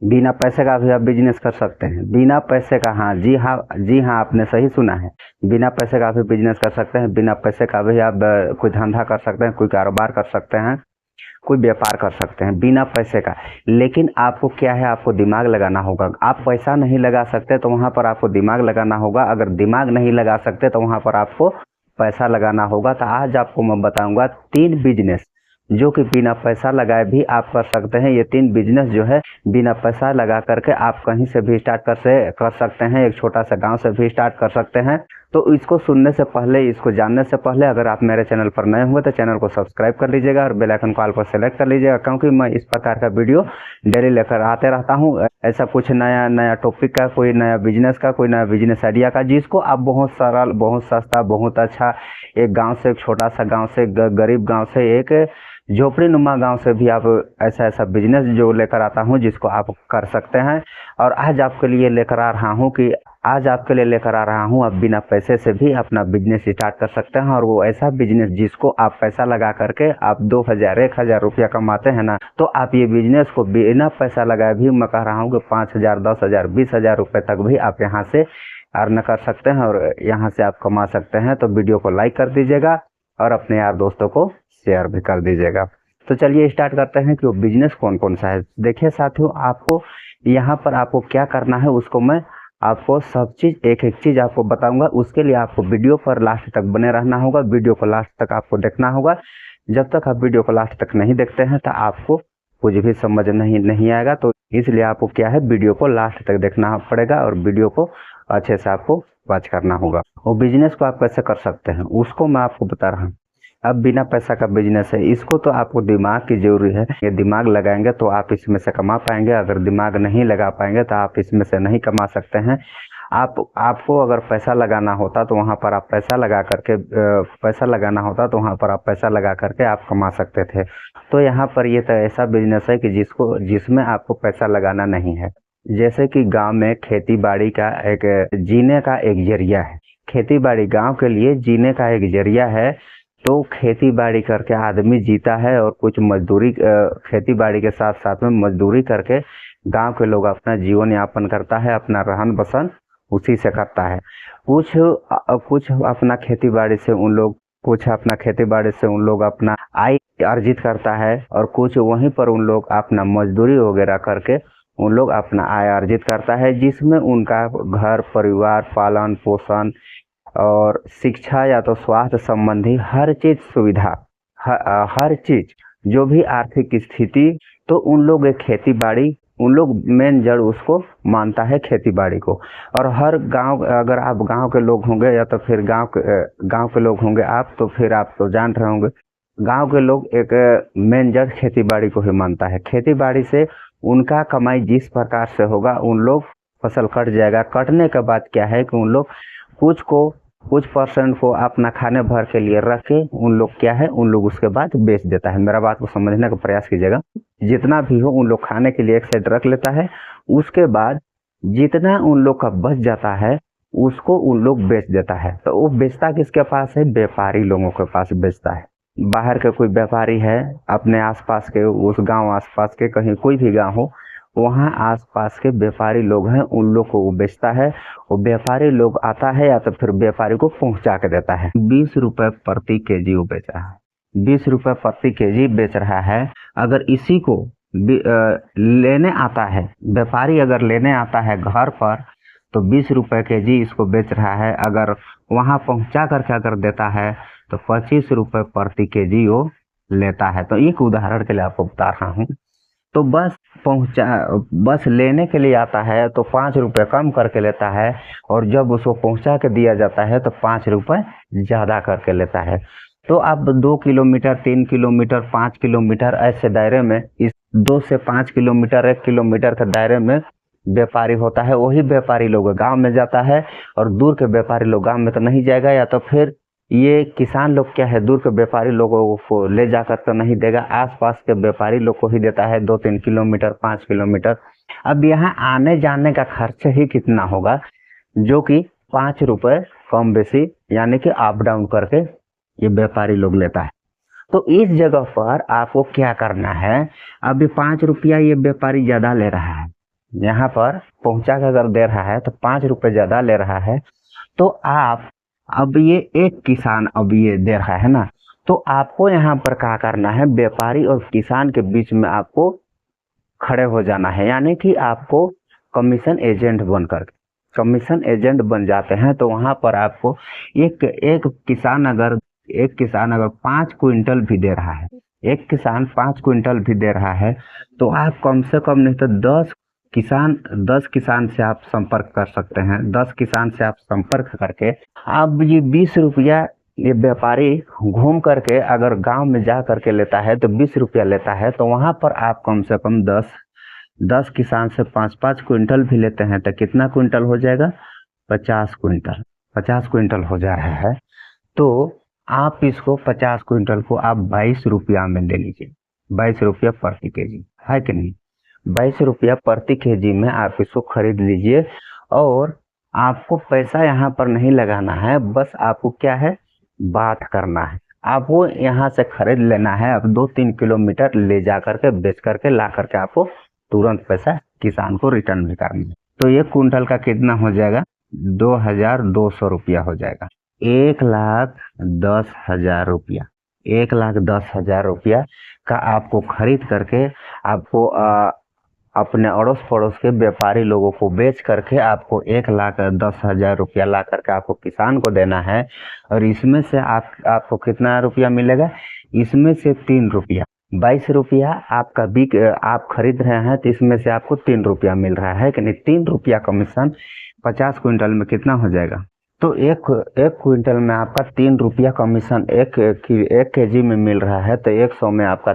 बिना पैसे का भी आप बिजनेस कर सकते हैं। बिना पैसे का, हाँ जी हाँ, जी हाँ, आपने सही सुना है। बिना पैसे का भी बिजनेस कर सकते हैं। बिना पैसे का भी आप कोई धंधा कर सकते हैं, कोई कारोबार कर सकते हैं, कोई व्यापार कर सकते हैं बिना पैसे का। लेकिन आपको क्या है, आपको दिमाग लगाना होगा। आप पैसा नहीं लगा सकते तो वहाँ पर आपको दिमाग लगाना होगा। अगर दिमाग नहीं लगा सकते तो वहाँ पर आपको पैसा लगाना होगा। तो आज आपको मैं बताऊंगा 3 बिजनेस जो कि बिना पैसा लगाए भी आप कर सकते हैं। ये 3 बिजनेस जो है बिना पैसा लगा करके आप कहीं से भी स्टार्ट कर सकते हैं। एक छोटा सा गांव से भी स्टार्ट कर सकते हैं। तो इसको सुनने से पहले, इसको जानने से पहले, अगर आप मेरे चैनल पर नए हुए तो चैनल को सब्सक्राइब कर लीजिएगा और बेल आइकन को ऑल पर सेलेक्ट कर लीजिएगा, क्योंकि मैं इस प्रकार का वीडियो डेली लेकर आते रहता हूँ। ऐसा कुछ नया नया टॉपिक का, कोई नया बिजनेस का, कोई नया बिजनेस आइडिया का, जिसको आप बहुत सरल, बहुत सस्ता, बहुत अच्छा, एक गाँव से, एक छोटा सा गाँव से, गरीब गाँव से, एक झोपड़ी नुमा गांव से भी आप ऐसा ऐसा बिजनेस जो लेकर आता हूं जिसको आप कर सकते हैं। और आज आपके लिए लेकर आ रहा हूं कि आज आपके लिए लेकर आ रहा हूं आप बिना पैसे से भी अपना बिजनेस स्टार्ट कर सकते हैं। और वो ऐसा बिजनेस जिसको आप पैसा लगा करके आप 2000 1000 रुपया कमाते हैं ना, तो आप ये बिजनेस को बिना पैसा लगाए भी, मैं कह रहा हूँ कि 5000 10,000 20,000 रुपये तक भी आप यहाँ से अर्न कर सकते हैं और यहाँ से आप कमा सकते हैं। तो वीडियो को लाइक कर दीजिएगा और अपने यार दोस्तों को शेयर भी कर दीजिएगा। तो चलिए स्टार्ट करते हैं कि वो बिजनेस कौन कौन सा है। देखिए साथियों, आपको यहाँ पर आपको क्या करना है उसको मैं आपको सब चीज़, एक एक चीज़ आपको बताऊंगा। उसके लिए आपको वीडियो पर लास्ट तक बने रहना होगा। वीडियो को लास्ट तक आपको देखना होगा। जब तक आप वीडियो को लास्ट तक नहीं देखते हैं तो आपको कुछ भी समझ नहीं आएगा। तो इसलिए आपको क्या है, वीडियो को लास्ट तक देखना पड़ेगा और वीडियो को अच्छे से आपको वॉच करना होगा। वो बिजनेस को आप कैसे कर सकते हैं उसको मैं आपको बता रहा हूँ। अब बिना पैसा का बिजनेस है, इसको तो आपको दिमाग की जरूरी है। ये दिमाग लगाएंगे तो आप इसमें से कमा पाएंगे। अगर दिमाग नहीं लगा पाएंगे तो आप इसमें से नहीं कमा सकते हैं। आपको अगर पैसा लगाना होता तो वहाँ पर आप पैसा लगा करके पैसा लगाना होता तो वहाँ पर आप पैसा लगा करके आप कमा सकते थे। तो यहाँ पर ये तो ऐसा बिजनेस है कि जिसमें आपको पैसा लगाना नहीं है। जैसे कि गाँव में खेती बाड़ी का एक जीने का एक जरिया है। खेती बाड़ी गाँव के लिए जीने का एक जरिया है। तो खेती बाड़ी करके आदमी जीता है और कुछ मजदूरी, खेती बाड़ी के साथ साथ में मजदूरी करके गांव के लोग अपना जीवन यापन करता है, अपना रहन बसन उसी से करता है। कुछ अपना खेती बाड़ी से उन लोग अपना आय अर्जित करता है और कुछ वहीं पर उन लोग अपना मजदूरी वगैरह करके उन लोग अपना आय अर्जित करता है, जिसमें उनका घर परिवार पालन पोषण और शिक्षा या तो स्वास्थ्य संबंधी हर चीज सुविधा, हर चीज जो भी आर्थिक स्थिति, तो उन लोग एक खेती बाड़ी, उन लोग मेन जड़ उसको मानता है खेती बाड़ी को। और हर गांव, अगर आप गांव के लोग होंगे या तो फिर गांव के लोग होंगे आप, तो फिर आप तो जान रहे होंगे गांव के लोग एक मेन जड़ खेती बाड़ी को ही मानता है। खेती बाड़ी से उनका कमाई जिस प्रकार से होगा, उन लोग फसल कट जाएगा, कटने के बाद क्या है कि उन लोग कुछ परसेंट को अपना खाने भर के लिए रख के उन लोग क्या है, उन लोग उसके बाद बेच देता है। मेरा बात को समझने का प्रयास कीजिएगा। जितना भी हो उन लोग खाने के लिए एक साइड रख लेता है। उसके बाद जितना उन लोग का बच जाता है उसको उन लोग बेच देता है। तो वो बेचता किसके पास है? व्यापारी लोगों के पास बेचता है। बाहर के कोई व्यापारी है, अपने आसपास के, उस गांव आसपास के, कहीं कोई भी गांव हो, वहाँ आसपास के व्यापारी लोग हैं, उन लोग को वो बेचता है। वो व्यापारी लोग आता है या तो फिर व्यापारी को पहुंचा के देता है। 20 रुपए प्रति केजी वो बेच रहा है। 20 रुपए प्रति केजी बेच रहा है। अगर इसी को लेने आता है व्यापारी, अगर लेने आता है घर पर, तो 20 रुपए केजी इसको बेच रहा है। अगर वहाँ पहुंचा करके अगर देता है तो 25 रुपए प्रति केजी वो लेता है। तो एक उदाहरण के लिए आपको बता रहा हूँ। तो बस लेने के लिए आता है तो 5 रुपये कम करके लेता है, और जब उसको पहुंचा के दिया जाता है तो 5 रुपये ज़्यादा करके लेता है। तो अब 2 किलोमीटर 3 किलोमीटर 5 किलोमीटर ऐसे दायरे में, इस 2 से 5 किलोमीटर 1 किलोमीटर के दायरे में व्यापारी होता है। वही व्यापारी लोग गांव में जाता है और दूर के व्यापारी लोग गांव में तो नहीं जाएगा, या तो फिर ये किसान लोग क्या है, दूर के व्यापारी लोगों को ले जाकर तो नहीं देगा, आसपास के व्यापारी लोग को ही देता है, 2-3 किलोमीटर 5 किलोमीटर। अब यहाँ आने जाने का खर्च ही कितना होगा, जो कि 5 रुपये कम बेसी यानी कि अप डाउन करके ये व्यापारी लोग लेता है। तो इस जगह पर आपको क्या करना है, अभी 5 रुपया ये व्यापारी ज़्यादा ले रहा है, यहाँ पर पहुंचा के अगर दे रहा है तो 5 रुपये ज़्यादा ले रहा है, तो आप अब ये एक किसान अब ये दे रहा है ना, तो आपको यहाँ पर क्या करना है, व्यापारी और किसान के बीच में आपको खड़े हो जाना है, यानी कि आपको कमीशन एजेंट बनकर कमीशन एजेंट बन जाते हैं। तो वहाँ पर आपको एक एक किसान अगर 5 क्विंटल भी दे रहा है, एक किसान 5 क्विंटल भी दे रहा है, तो आप कम से कम नहीं तो 10 किसान से आप संपर्क कर सकते हैं। 10 किसान से आप संपर्क करके अब ये 20 रुपया ये व्यापारी घूम करके अगर गांव में जा करके लेता है तो 20 रुपया लेता है, तो वहां पर आप कम से कम 10 किसान से 5-5 क्विंटल भी लेते हैं तो कितना क्विंटल हो जाएगा, 50 क्विंटल। 50 क्विंटल हो जा रहा है, तो आप इसको 50 क्विंटल को आप 22 रुपया में ले लीजिए। 22 रुपया प्रति केजी है कि नहीं, 22 रुपया प्रति केजी में आप इसको खरीद लीजिए। और आपको पैसा यहाँ पर नहीं लगाना है, बस आपको क्या है, बात करना है। आपको यहाँ से खरीद लेना है, अब 2-3 किलोमीटर ले जा करके बेच करके ला करके आपको तुरंत पैसा किसान को रिटर्न भी करना है। तो ये कुंटल का कितना हो जाएगा, 2200 रुपया हो जाएगा। 1,10,000 रुपया, 1,10,000 रुपया का आपको खरीद करके आपको अपने अड़ोस पड़ोस के व्यापारी लोगों को बेच करके आपको 1,10,000 रुपया ला करके आपको किसान को देना है। और इसमें से आपको कितना रुपया मिलेगा, इसमें से 3 रुपया, 22 रुपया आप खरीद रहे हैं, तो इसमें से आपको 3 रुपया मिल रहा है कि नहीं। 3 रुपया कमीशन 50 क्विंटल में कितना हो जाएगा, तो एक क्विंटल में आपका 3 रुपया कमीशन एक केजी में मिल रहा है, तो 100 में आपका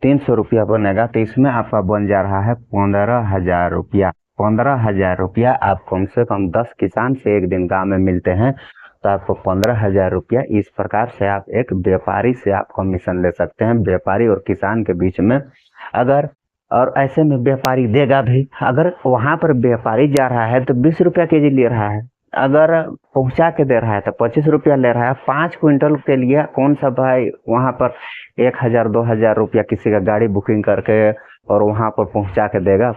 300 रुपया बनेगा। तो इसमें आपका बन जा रहा है 15,000 रुपया। 15,000 रुपया आप कम से कम 10 किसान से एक दिन गाँव में मिलते हैं, तो आपको 15,000 रुपया इस प्रकार से आप एक व्यापारी से आप कमीशन ले सकते हैं, व्यापारी और किसान के बीच में। अगर और ऐसे में व्यापारी देगा भी, अगर वहाँ पर व्यापारी जा रहा है तो 20 रुपया केजी ले रहा है, अगर पहुँचा के दे रहा है तो 25 रुपया ले रहा है। 5 क्विंटल के लिए कौन सा भाई वहाँ पर 1,000-2,000 रुपया किसी का गाड़ी बुकिंग करके और वहाँ पर पहुँचा के देगा,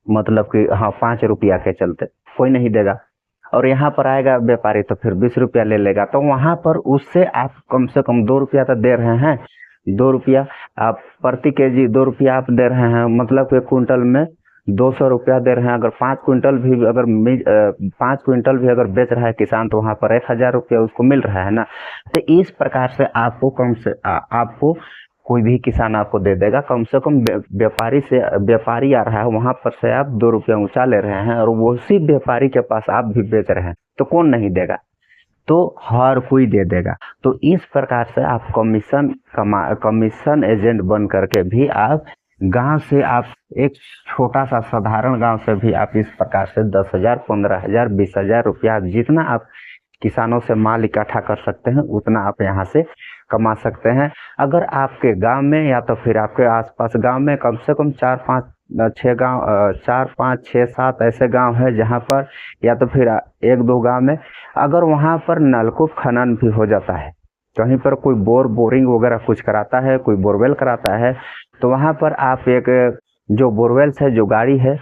मतलब कि हाँ 5 रुपया के चलते कोई नहीं देगा। और यहाँ पर आएगा व्यापारी तो फिर 20 रुपया ले लेगा, तो वहाँ पर उससे आप कम से कम 2 रुपया तो दे रहे हैं। 2 रुपया आप प्रति केजी 2 रुपया आप दे रहे हैं, मतलब एक कुंटल में 200 रुपया दे रहे हैं। अगर 5 क्विंटल भी अगर बेच रहा है किसान, तो वहाँ पर 1,000 रुपया उसको मिल रहा है ना। तो इस प्रकार से आपको कोई भी किसान आपको दे देगा। कम से कम व्यापारी आ रहा है, वहाँ पर से आप 2 रुपया ऊंचा ले रहे हैं और उसी व्यापारी के पास आप भी बेच रहे हैं, तो कौन नहीं देगा, तो हर कोई दे देगा। तो इस प्रकार से आप कमीशन एजेंट बन करके भी आप गांव से, आप एक छोटा सा साधारण गांव से भी आप इस प्रकार से 10,000, 15,000, 20,000 रुपया, जितना आप किसानों से माल इकट्ठा कर सकते हैं उतना आप यहाँ से कमा सकते हैं। अगर आपके गांव में या तो फिर आपके आसपास गांव में कम से कम 4-5-6-7 ऐसे गांव है जहां पर, या तो फिर 1-2 गांव में अगर वहां पर नलकूप खनन भी हो जाता है, कहीं पर कोई बोरिंग वगैरह कुछ कराता है, कोई बोरवेल कराता है, तो वहां पर आप एक जो बोरवेल से जो गाड़ी है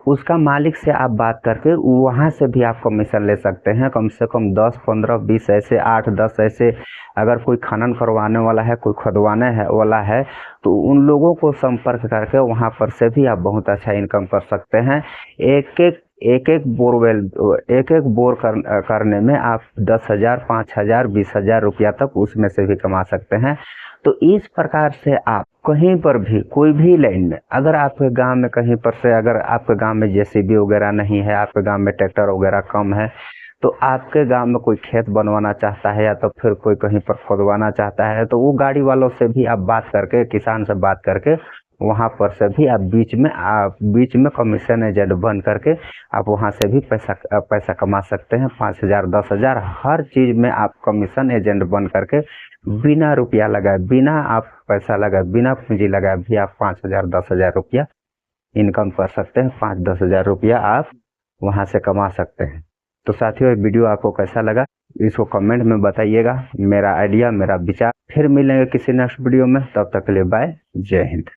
उसका मालिक से आप बात करके वहाँ से भी आप कमीशन ले सकते हैं। कम से कम 10, 15, 20 ऐसे 8-10 ऐसे अगर कोई खनन करवाने वाला है, कोई खोदवाने वाला है, तो उन लोगों को संपर्क करके वहाँ पर से भी आप बहुत अच्छा इनकम कर सकते हैं। एक एक बोर करने में आप 10,000, 5,000, 20,000 रुपया तक उसमें से भी कमा सकते हैं। तो इस प्रकार से आप कहीं पर भी कोई भी लाइन में, अगर आपके गांव में कहीं पर से, अगर आपके गांव में जेसीबी वगैरह नहीं है, आपके गांव में ट्रैक्टर वगैरह कम है, तो आपके गांव में कोई खेत बनवाना चाहता है या तो फिर कोई कहीं पर खोदवाना चाहता है, तो वो गाड़ी वालों से भी आप बात करके, किसान से बात करके वहाँ पर से भी आप बीच में कमीशन एजेंट बन करके आप वहाँ से भी पैसा कमा सकते हैं। 5,000, 10,000 हर चीज़ में आप कमीशन एजेंट बन करके बिना रुपया लगाए, बिना आप पैसा लगाए, बिना पूंजी लगाए भी आप 5,000, 10,000 रुपया इनकम कर सकते हैं। 5-10,000 रुपया आप वहाँ से कमा सकते हैं। तो साथियों, ये वीडियो आपको कैसा लगा इसको कमेंट में बताइएगा। मेरा आइडिया, मेरा विचार। फिर मिलेंगे किसी नेक्स्ट वीडियो में, तब तक के लिए बाय, जय हिंद।